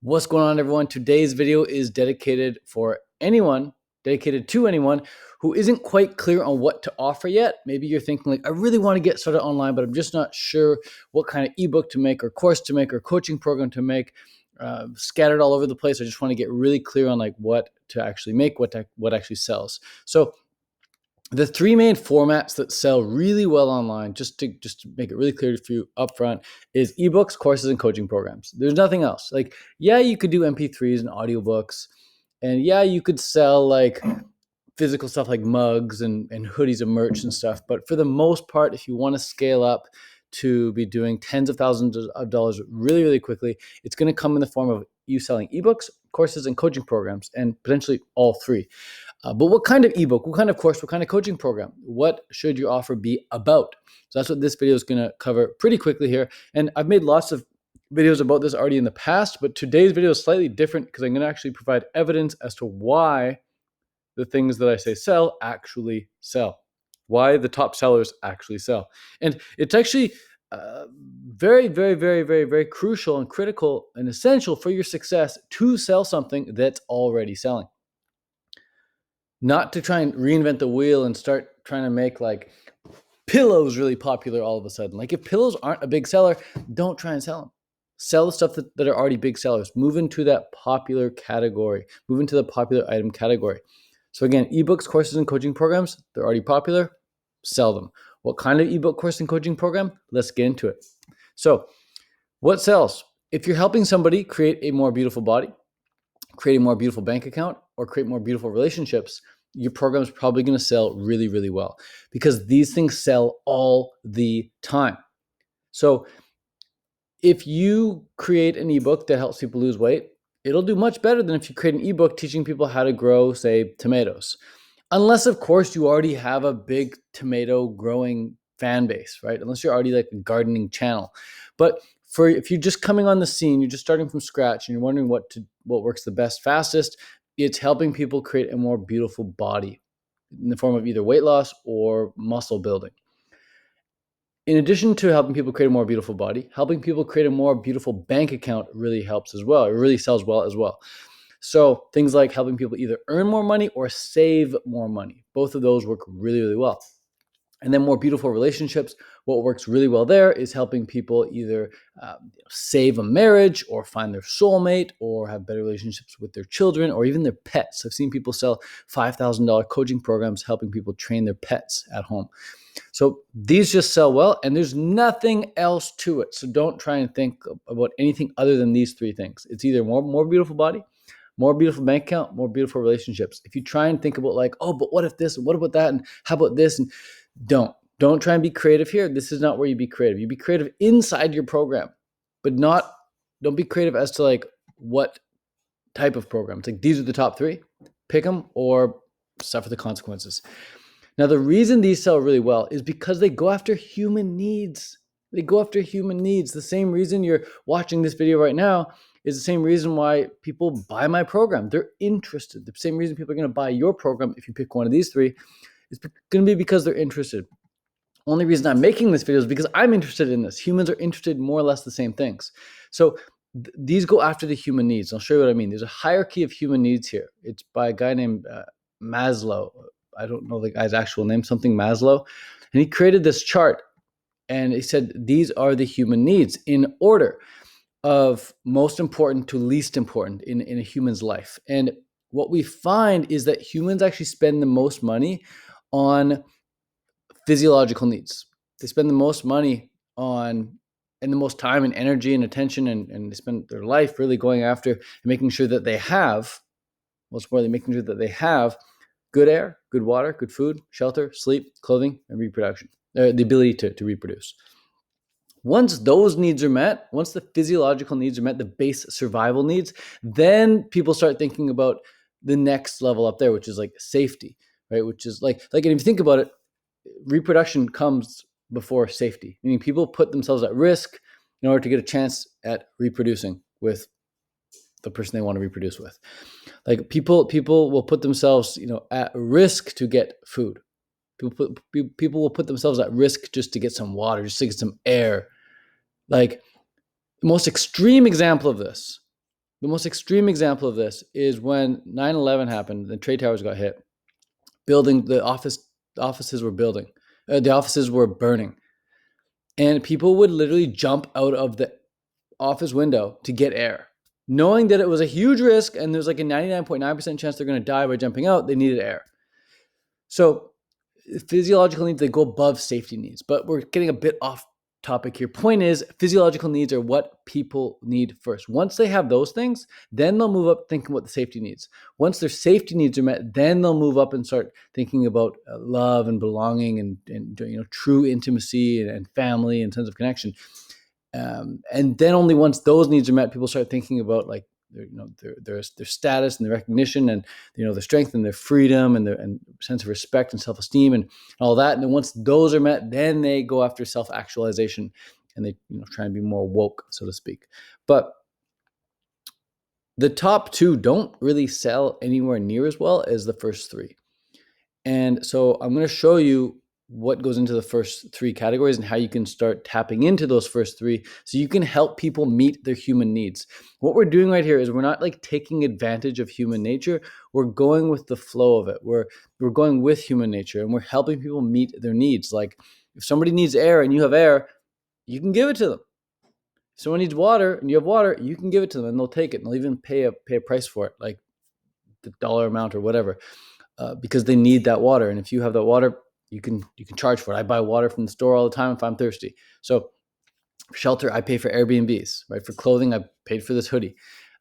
What's going on, everyone? Today's video is dedicated to anyone who isn't quite clear on what to offer yet. Maybe you're thinking like, I really want to get started online, but I'm just not sure what kind of ebook to make or course to make or coaching program to make, scattered all over the place. I just want to get really clear on like what to actually make, what actually sells. So the three main formats that sell really well online, just to make it really clear for you up front, is ebooks, courses, and coaching programs. There's nothing else. Like, yeah, you could do MP3s and audiobooks, and yeah, you could sell like physical stuff like mugs and hoodies and merch and stuff. But for the most part, if you want to scale up to be doing tens of thousands of dollars really, really quickly, it's going to come in the form of you selling ebooks, courses, and coaching programs, and potentially all three. But what kind of ebook, what kind of course, what kind of coaching program, what should your offer be about? So that's what this video is going to cover pretty quickly here. And I've made lots of videos about this already in the past, but today's video is slightly different because I'm going to actually provide evidence as to why the things that I say sell actually sell, why the top sellers actually sell. And it's actually very, very, very, very, very crucial and critical and essential for your success to sell something that's already selling. Not to try and reinvent the wheel and start trying to make like pillows really popular all of a sudden. Like if pillows aren't a big seller, don't try and sell them. Sell the stuff that are already big sellers. Move into that popular category. Move into the popular item category. So again, ebooks, courses, and coaching programs, they're already popular. Sell them. What kind of ebook, course, and coaching program? Let's get into it. So what sells? If you're helping somebody create a more beautiful body, create a more beautiful bank account, or create more beautiful relationships, your program is probably going to sell really, really well because these things sell all the time. So if you create an ebook that helps people lose weight, it'll do much better than if you create an ebook teaching people how to grow, say, tomatoes. Unless, of course, you already have a big tomato growing fan base, right? Unless you're already like a gardening channel. But if you're just coming on the scene, you're just starting from scratch and you're wondering what works the best, fastest, it's helping people create a more beautiful body in the form of either weight loss or muscle building. In addition to helping people create a more beautiful body, helping people create a more beautiful bank account really helps as well. It really sells well as well. So things like helping people either earn more money or save more money. Both of those work really, really well. And then more beautiful relationships. What works really well there is helping people either save a marriage or find their soulmate or have better relationships with their children or even their pets. I've seen people sell $5,000 coaching programs helping people train their pets at home. So these just sell well, and there's nothing else to it. So don't try and think about anything other than these three things. It's either more beautiful body, more beautiful bank account, more beautiful relationships. If you try and think about like, oh, but what if this, and what about that, and how about this, and don't try and be creative here. This is not where you be creative. You be creative inside your program, but don't be creative as to like what type of program. It's like, these are the top three, pick them or suffer the consequences. Now, the reason these sell really well is because they go after human needs. They go after human needs. The same reason you're watching this video right now is the same reason why people buy my program. They're interested. The same reason people are going to buy your program if you pick one of these three is going to be because they're interested. Only reason I'm making this video is because I'm interested in this. Humans are interested in more or less the same things. So these go after the human needs. I'll show you what I mean. There's a hierarchy of human needs here. It's by a guy named Maslow. I don't know the guy's actual name, something Maslow. And he created this chart and he said, these are the human needs in order of most important to least important in a human's life. And what we find is that humans actually spend the most money on physiological needs. They spend the most money on and the most time and energy and attention and they spend their life really going after and making sure that they have, most importantly, making sure that they have good air, good water, good food, shelter, sleep, clothing, and reproduction, the ability to reproduce. Once those needs are met, once the physiological needs are met, the base survival needs, then people start thinking about the next level up there, which is like safety, right? Which is like, and if you think about it, reproduction comes before safety, meaning people put themselves at risk in order to get a chance at reproducing with the person they want to reproduce with. Like people will put themselves, at risk to get food. People will put themselves at risk just to get some water, just to get some air. Like the most extreme example of this The most extreme example of this is when 9/11 happened, the trade towers got hit. The offices were the offices were burning, and people would literally jump out of the office window to get air, knowing that it was a huge risk and there's like a 99.9% chance they're going to die by jumping out. They needed air. So physiological needs, they go above safety needs, but we're getting a bit off topic here. Point is, physiological needs are what people need first. Once they have those things, then they'll move up thinking about the safety needs. Once their safety needs are met, then they'll move up and start thinking about love and belonging and true intimacy and family and sense of connection. And then only once those needs are met, people start thinking about like their status and their recognition and their strength and their freedom and their sense of respect and self-esteem and all that. And then once those are met, then they go after self-actualization and they try and be more woke, so to speak. But the top two don't really sell anywhere near as well as the first three. And so I'm going to show you what goes into the first three categories and how you can start tapping into those first three so you can help people meet their human needs. What we're doing right here is we're not like taking advantage of human nature. We're going with the flow of it. We're going with human nature and we're helping people meet their needs. Like if somebody needs air and you have air, you can give it to them. If someone needs water and you have water, you can give it to them and they'll take it and they'll even pay a price for it, like the dollar amount or whatever, because they need that water. And if you have that water, you can charge for it. I buy water from the store all the time if I'm thirsty. So for shelter, I pay for Airbnbs, right? For clothing, I paid for this hoodie.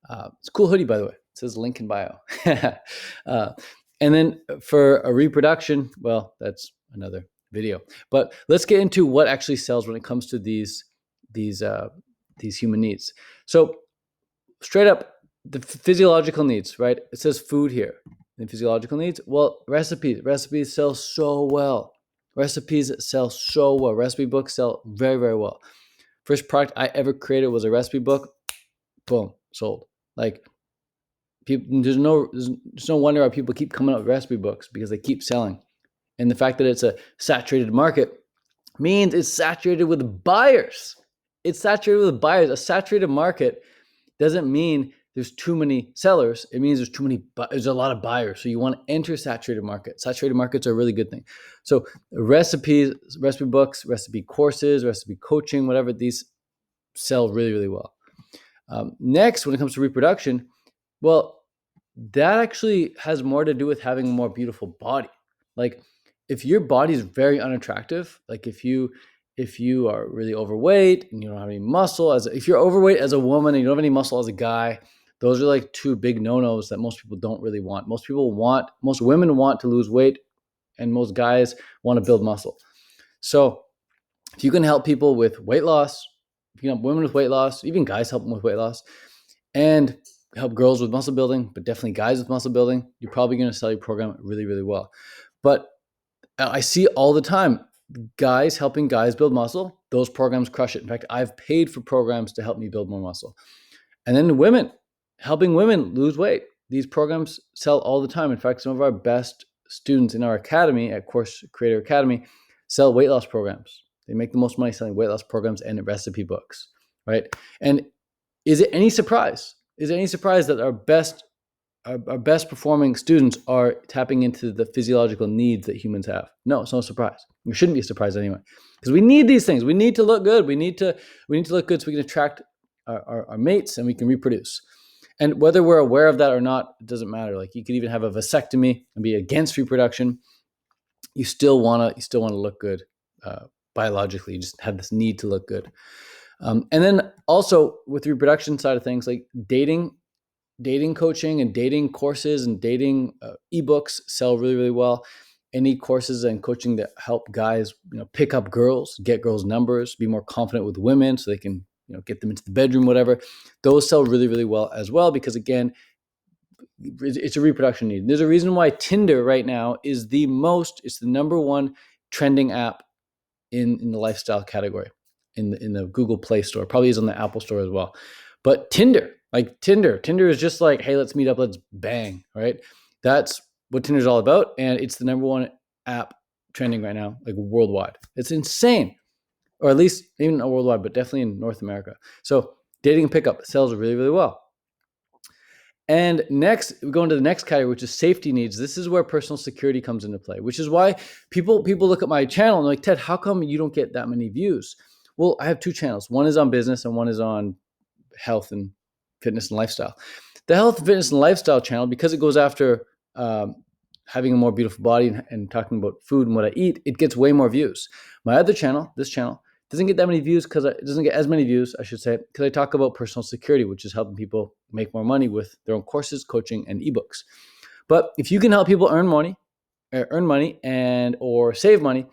It's a cool hoodie, by the way. It says link in bio. And then for a reproduction, well, that's another video. But let's get into what actually sells when it comes to these human needs. So straight up, the physiological needs, right? It says food here. And physiological needs, well, recipes sell so well. Recipe books sell very, very well. First product I ever created was a recipe book. Boom, sold. Like people, there's no wonder why people keep coming up with recipe books, because they keep selling. And the fact that it's a saturated market means it's saturated with buyers. A saturated market doesn't mean there's too many sellers. It means there's a lot of buyers. So you want to enter saturated markets. Saturated markets are a really good thing. So recipes, recipe books, recipe courses, recipe coaching, whatever, these sell really, really well. Next, when it comes to reproduction, well, that actually has more to do with having a more beautiful body. Like if your body is very unattractive, like if you are really overweight and you don't have any muscle, if you're overweight as a woman and you don't have any muscle as a guy, those are like two big no-nos that most people don't really want. Most women want to lose weight and most guys want to build muscle. So if you can help people with weight loss, if you can help women with weight loss, even guys help them with weight loss, and help girls with muscle building, but definitely guys with muscle building, you're probably going to sell your program really, really well. But I see all the time guys helping guys build muscle. Those programs crush it. In fact, I've paid for programs to help me build more muscle. And then women, helping women lose weight. These programs sell all the time. In fact, some of our best students in our academy at Course Creator Academy sell weight loss programs. They make the most money selling weight loss programs and recipe books, right? And is it any surprise? That our best performing students are tapping into the physiological needs that humans have? No, it's no surprise. It shouldn't be a surprise anyway, because we need these things. We need to look good. We need to look good so we can attract our mates and we can reproduce. And whether we're aware of that or not, it doesn't matter. Like you could even have a vasectomy and be against reproduction. You still wanna look good biologically. You just have this need to look good. And then also with the reproduction side of things, like dating coaching and dating courses and dating ebooks sell really, really well. Any courses and coaching that help guys, pick up girls, get girls' numbers, be more confident with women so they can, get them into the bedroom, whatever. Those sell really, really well as well, because again, it's a reproduction need. There's a reason why Tinder right now is it's the number one trending app in the lifestyle category in the Google Play Store, probably is on the Apple Store as well. But Tinder is just like, hey, let's meet up, let's bang, right? That's what Tinder's all about. And it's the number one app trending right now, like worldwide. It's insane. Or at least even not worldwide, but definitely in North America. So dating and pickup sells really, really well. And next, we go into the next category, which is safety needs. This is where personal security comes into play, which is why people look at my channel and they're like, Ted, how come you don't get that many views? Well, I have two channels. One is on business and one is on health and fitness and lifestyle. The health, fitness, and lifestyle channel, because it goes after having a more beautiful body and talking about food and what I eat, it gets way more views. My other channel, this channel, doesn't get that many views because it doesn't get as many views, I should say, because I talk about personal security, which is helping people make more money with their own courses, coaching, and ebooks. But if you can help people earn money and or save money,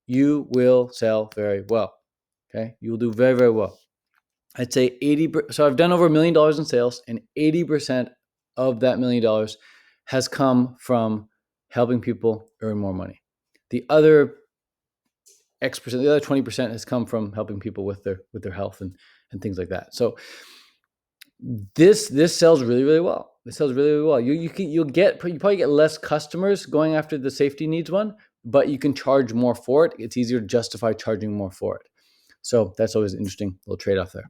you will sell very well. Okay, you will do very, very well. I'd say 80. So I've done over $1 million in sales, and 80% of that $1 million has come from helping people earn more money. The other X%, the other 20% has come from helping people with their health and things like that. So this sells really, really well. It sells really, really well. You probably get less customers going after the safety needs one, but you can charge more for it. It's easier to justify charging more for it. So that's always an interesting little trade-off there.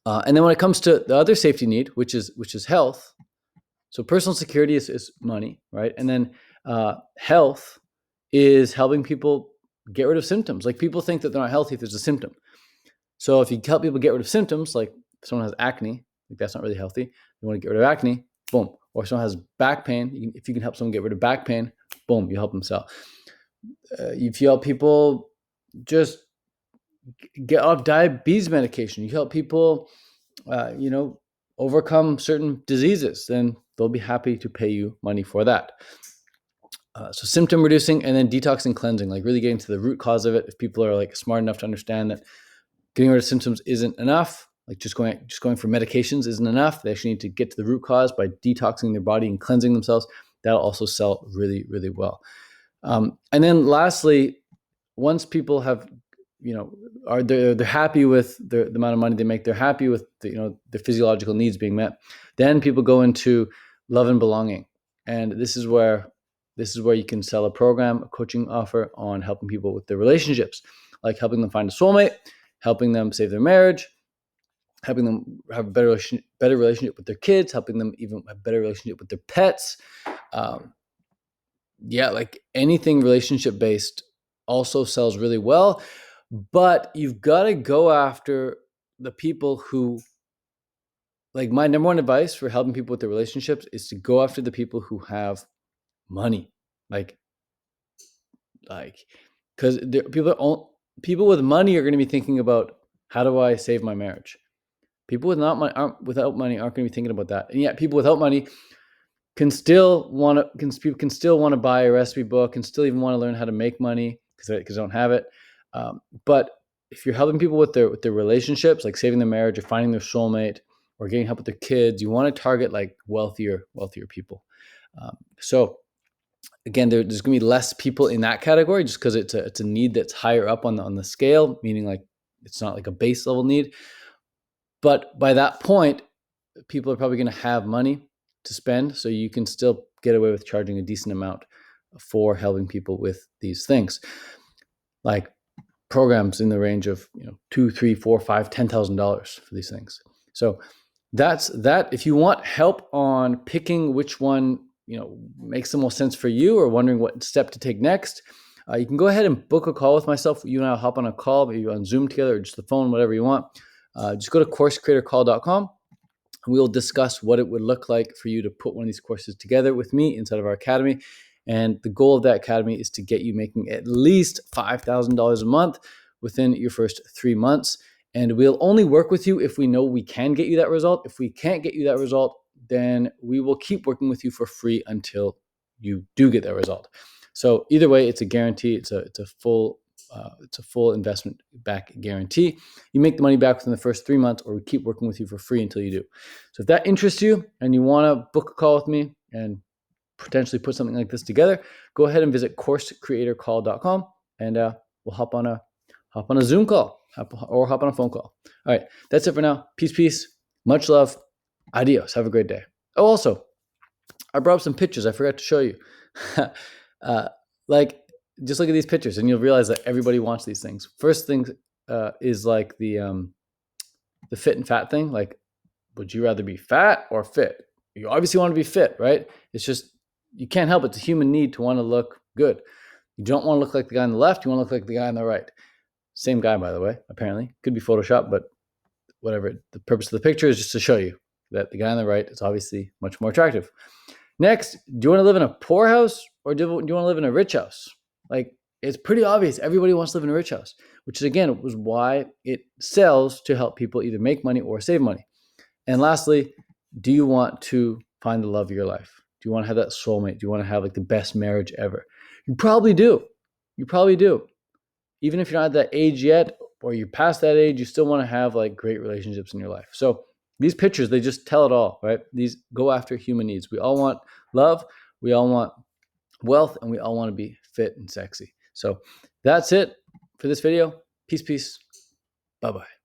And then when it comes to the other safety need, which is health, so personal security is money, right? And then health is helping people get rid of symptoms. Like, people think that they're not healthy if there's a symptom. So if you help people get rid of symptoms, like if someone has acne, like that's not really healthy. You want to get rid of acne, boom. Or someone has back pain, if you can help someone get rid of back pain, boom, you help them sell. If you help people just get off diabetes medication, you help people, overcome certain diseases, then they'll be happy to pay you money for that. So symptom reducing, and then detox and cleansing, like really getting to the root cause of it. If people are like smart enough to understand that getting rid of symptoms isn't enough, like just going for medications isn't enough, they actually need to get to the root cause by detoxing their body and cleansing themselves. That'll also sell really, really well. And then lastly, once people have, they're happy with the amount of money they make, they're happy with their physiological needs being met, then people go into love and belonging. And this is where you can sell a program, a coaching offer on helping people with their relationships, like helping them find a soulmate, helping them save their marriage, helping them have a better relationship with their kids, helping them even have a better relationship with their pets. Like anything relationship based also sells really well, but you've got to go after the people who, like, my number one advice for helping people with their relationships is to go after the people who have money, like because people with money are going to be thinking about, how do I save my marriage? People without money aren't going to be thinking about that. And yet people without money can still want to buy a recipe book and still even want to learn how to make money because they don't have it. But if you're helping people with their relationships, like saving their marriage or finding their soulmate or getting help with their kids, you want to target like wealthier people. So again, there's going to be less people in that category just because it's a need that's higher up on the scale, meaning like it's not like a base level need. But by that point, people are probably going to have money to spend, so you can still get away with charging a decent amount for helping people with these things, like programs in the range of $2,000, $3,000, $4,000, $5,000, $10,000 for these things. So that's that. If you want help on picking which one makes the most sense for you, or wondering what step to take next, you can go ahead and book a call with myself. You and I'll hop on a call, maybe on Zoom together or just the phone, whatever you want. Just go to coursecreatorcall.com. We'll discuss what it would look like for you to put one of these courses together with me inside of our academy. And the goal of that academy is to get you making at least $5,000 a month within your first 3 months. And we'll only work with you if we know we can get you that result. If we can't get you that result, then we will keep working with you for free until you do get that result. So either way, it's a guarantee. It's a full investment back guarantee. You make the money back within the first 3 months, or we keep working with you for free until you do. So if that interests you and you want to book a call with me and potentially put something like this together, go ahead and visit coursecreatorcall.com, and we'll hop on a Zoom call or hop on a phone call. All right, that's it for now. Peace, much love, adios. Have a great day. Oh, also, I brought up some pictures I forgot to show you. Just look at these pictures and you'll realize that everybody wants these things. First thing is like the fit and fat thing. Like, would you rather be fat or fit? You obviously want to be fit, right? It's just, you can't help it. It's a human need to want to look good. You don't want to look like the guy on the left. You want to look like the guy on the right. Same guy, by the way, apparently. Could be Photoshop, but whatever. The purpose of the picture is just to show you that the guy on the right is obviously much more attractive. Next, do you want to live in a poor house or do you want to live in a rich house? Like, it's pretty obvious. Everybody wants to live in a rich house, which is, again, was why it sells to help people either make money or save money. And lastly, do you want to find the love of your life? Do you want to have that soulmate? Do you want to have like the best marriage ever? You probably do. You probably do. Even if you're not at that age yet, or you're past that age, you still want to have like great relationships in your life. So these pictures, they just tell it all, right? These go after human needs. We all want love. We all want wealth, and we all want to be fit and sexy. So that's it for this video. Peace, peace. Bye-bye.